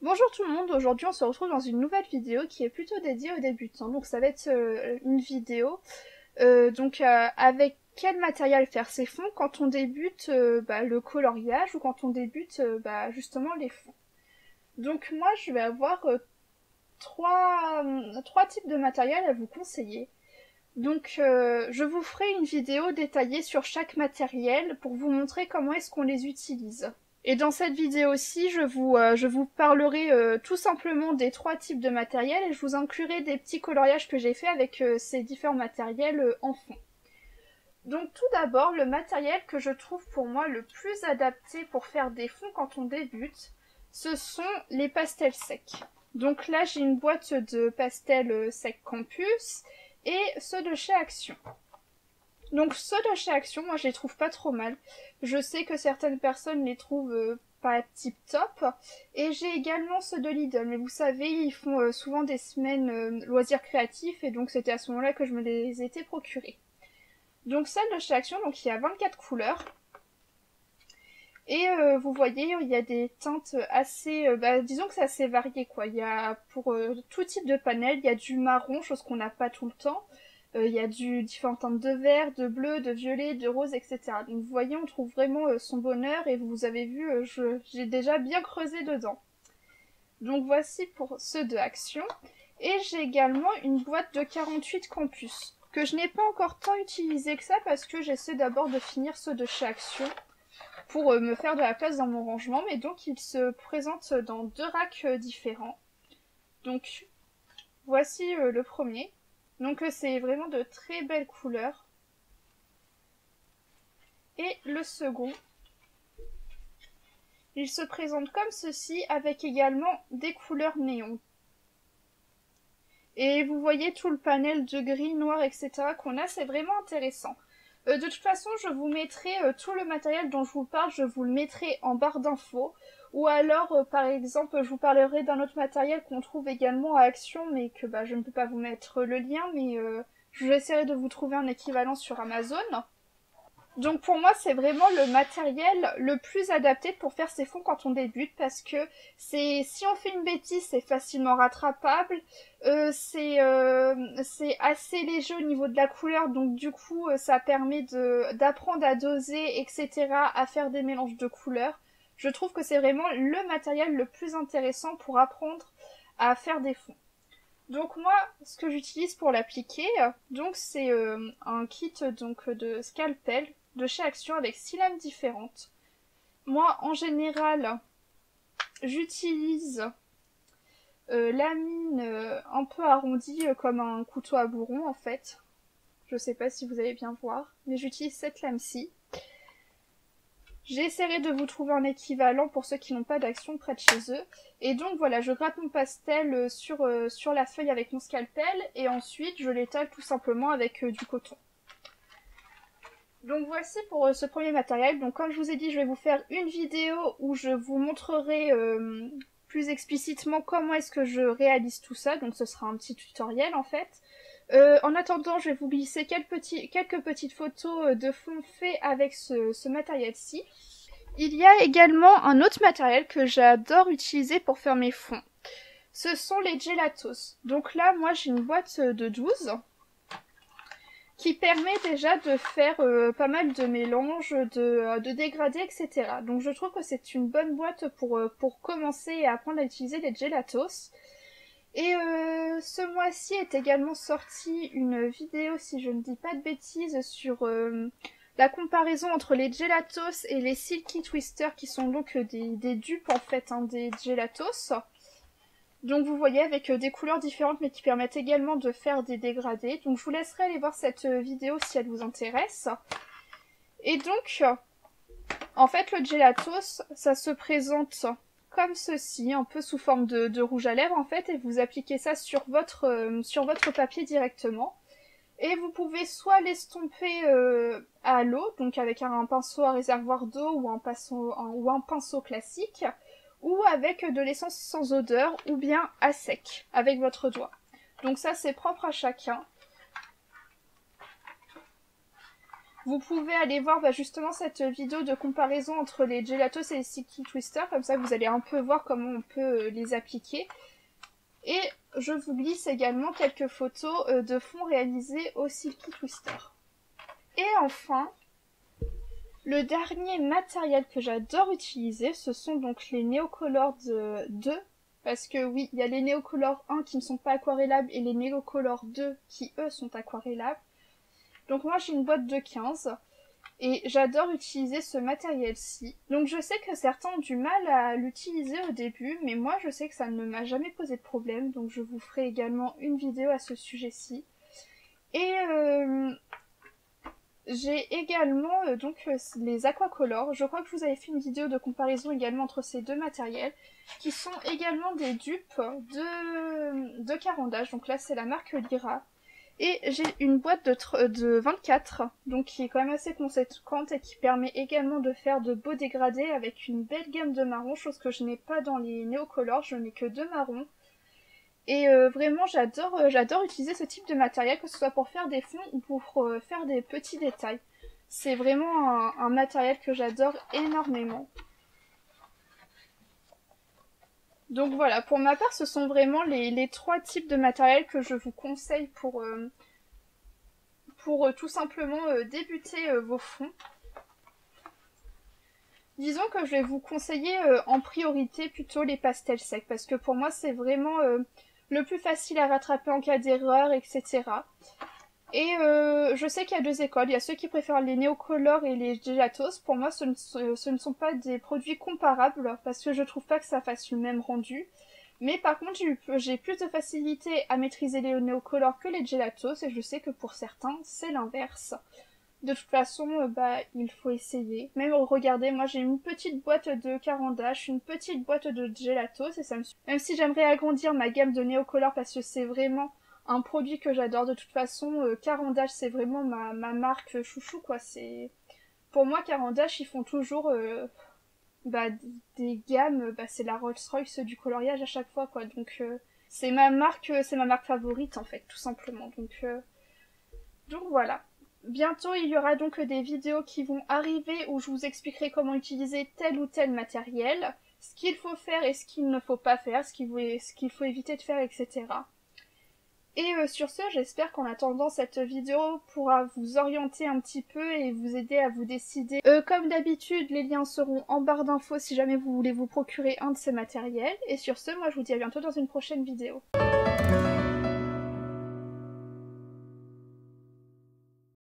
Bonjour tout le monde, aujourd'hui on se retrouve dans une nouvelle vidéo qui est plutôt dédiée aux débutants. Donc ça va être une vidéo avec quel matériel faire ses fonds quand on débute le coloriage ou quand on débute justement les fonds. Donc moi je vais avoir trois types de matériel à vous conseiller. Donc je vous ferai une vidéo détaillée sur chaque matériel pour vous montrer comment est-ce qu'on les utilise. Et dans cette vidéo aussi, je vous parlerai tout simplement des trois types de matériel et je vous inclurai des petits coloriages que j'ai fait avec ces différents matériels en fond. Donc tout d'abord, le matériel que je trouve pour moi le plus adapté pour faire des fonds quand on débute, ce sont les pastels secs. Donc là, j'ai une boîte de pastels secs Campus et ceux de chez Action. Donc ceux de chez Action, moi je les trouve pas trop mal. Je sais que certaines personnes les trouvent pas tip top. Et j'ai également ceux de Lidl. Mais vous savez, ils font souvent des semaines loisirs créatifs. Et donc c'était à ce moment-là que je me les étais procurés. Donc celle de chez Action, donc il y a 24 couleurs. Et vous voyez, il y a des teintes assez... disons que c'est assez varié quoi. Il y a pour tout type de panel, il y a du marron, chose qu'on n'a pas tout le temps. Il y a différentes teintes de vert, de bleu, de violet, de rose, etc. Donc vous voyez, on trouve vraiment son bonheur et vous avez vu, j'ai déjà bien creusé dedans. Donc voici pour ceux de Action. Et j'ai également une boîte de 48 Campus, que je n'ai pas encore tant utilisé que ça parce que j'essaie d'abord de finir ceux de chez Action pour me faire de la place dans mon rangement. Mais donc ils se présentent dans deux racks différents. Donc voici le premier. Donc c'est vraiment de très belles couleurs. Et le second, il se présente comme ceci avec également des couleurs néon. Et vous voyez tout le panel de gris, noir, etc. qu'on a, c'est vraiment intéressant. De toute façon, je vous mettrai tout le matériel dont je vous parle, je vous le mettrai en barre d'infos. Ou alors, par exemple, je vous parlerai d'un autre matériel qu'on trouve également à Action, mais que je ne peux pas vous mettre le lien, mais j'essaierai de vous trouver un équivalent sur Amazon. Donc pour moi, c'est vraiment le matériel le plus adapté pour faire ses fonds quand on débute, parce que si on fait une bêtise, c'est facilement rattrapable, c'est assez léger au niveau de la couleur, donc du coup ça permet d'apprendre à doser, etc., à faire des mélanges de couleurs. Je trouve que c'est vraiment le matériel le plus intéressant pour apprendre à faire des fonds. Donc moi, ce que j'utilise pour l'appliquer, donc c'est un kit donc de scalpel de chez Action avec 6 lames différentes. Moi, en général, j'utilise la mine un peu arrondie comme un couteau à bourron en fait. Je sais pas si vous allez bien voir, mais j'utilise cette lame-ci. J'essaierai de vous trouver un équivalent pour ceux qui n'ont pas d'Action près de chez eux. Et donc voilà, je gratte mon pastel sur la feuille avec mon scalpel et ensuite je l'étale tout simplement avec du coton. Donc voici pour ce premier matériel. Donc comme je vous ai dit, je vais vous faire une vidéo où je vous montrerai plus explicitement comment est-ce que je réalise tout ça. Donc ce sera un petit tutoriel en fait. En attendant, je vais vous glisser quelques petites photos de fond faits avec ce matériel-ci. Il y a également un autre matériel que j'adore utiliser pour faire mes fonds. Ce sont les gelatos. Donc là, moi j'ai une boîte de 12 qui permet déjà de faire pas mal de mélanges, de dégradés, etc. Donc je trouve que c'est une bonne boîte pour commencer et apprendre à utiliser les gelatos. Et ce mois-ci est également sortie une vidéo, si je ne dis pas de bêtises, sur la comparaison entre les gelatos et les Silky Twister, qui sont donc des dupes en fait des gelatos. Donc vous voyez avec des couleurs différentes mais qui permettent également de faire des dégradés. Donc je vous laisserai aller voir cette vidéo si elle vous intéresse. Et donc, en fait le gelatos, ça se présente comme ceci, un peu sous forme de rouge à lèvres en fait, et vous appliquez ça sur votre papier directement. Et vous pouvez soit l'estomper à l'eau, donc avec un pinceau à réservoir d'eau ou un pinceau classique, ou avec de l'essence sans odeur, ou bien à sec, avec votre doigt. Donc ça c'est propre à chacun. Vous pouvez aller voir justement cette vidéo de comparaison entre les gelatos et les Silky Twister, comme ça vous allez un peu voir comment on peut les appliquer. Et je vous glisse également quelques photos de fond réalisées au Silky Twister. Et enfin, le dernier matériel que j'adore utiliser, ce sont donc les Neocolor 2. Parce que oui, il y a les Neocolor 1 qui ne sont pas aquarellables et les Neocolor 2 qui eux sont aquarellables. Donc moi j'ai une boîte de 15 et j'adore utiliser ce matériel-ci. Donc je sais que certains ont du mal à l'utiliser au début, mais moi je sais que ça ne m'a jamais posé de problème. Donc je vous ferai également une vidéo à ce sujet-ci. Et j'ai également les Aquacolor. Je crois que je vous avais fait une vidéo de comparaison également entre ces deux matériels, qui sont également des dupes de Caran d'Ache. Donc là c'est la marque Lyra. Et j'ai une boîte de 24, donc qui est quand même assez conséquente et qui permet également de faire de beaux dégradés avec une belle gamme de marrons, chose que je n'ai pas dans les Neocolor, je n'ai que 2 marrons. Et vraiment j'adore utiliser ce type de matériel, que ce soit pour faire des fonds ou pour faire des petits détails. C'est vraiment un matériel que j'adore énormément. Donc voilà, pour ma part ce sont vraiment les 3 types de matériel que je vous conseille pour tout simplement débuter vos fonds. Disons que je vais vous conseiller en priorité plutôt les pastels secs, parce que pour moi c'est vraiment le plus facile à rattraper en cas d'erreur, etc. Et je sais qu'il y a 2 écoles, il y a ceux qui préfèrent les Neocolor et les Gelatos. Pour moi ce ne sont pas des produits comparables, parce que je trouve pas que ça fasse le même rendu. Mais par contre j'ai plus de facilité à maîtriser les Neocolor que les Gelatos, et je sais que pour certains c'est l'inverse. De toute façon, il faut essayer. Même regardez, moi j'ai une petite boîte de Caran d'Ache, une petite boîte de Gelatos, et ça me suffit. Même si j'aimerais agrandir ma gamme de Neocolor parce que c'est vraiment un produit que j'adore. De toute façon, Caran d'Ache c'est vraiment ma marque chouchou, quoi. C'est pour moi Caran d'Ache ils font toujours des gammes, c'est la Rolls-Royce du coloriage à chaque fois, quoi. Donc c'est ma marque favorite en fait, tout simplement. Donc voilà. Bientôt, il y aura donc des vidéos qui vont arriver où je vous expliquerai comment utiliser tel ou tel matériel, ce qu'il faut faire et ce qu'il ne faut pas faire, ce qu'il faut éviter de faire, etc. Et sur ce, j'espère qu'en attendant cette vidéo pourra vous orienter un petit peu et vous aider à vous décider. Comme d'habitude, les liens seront en barre d'infos si jamais vous voulez vous procurer un de ces matériels. Et sur ce, moi je vous dis à bientôt dans une prochaine vidéo.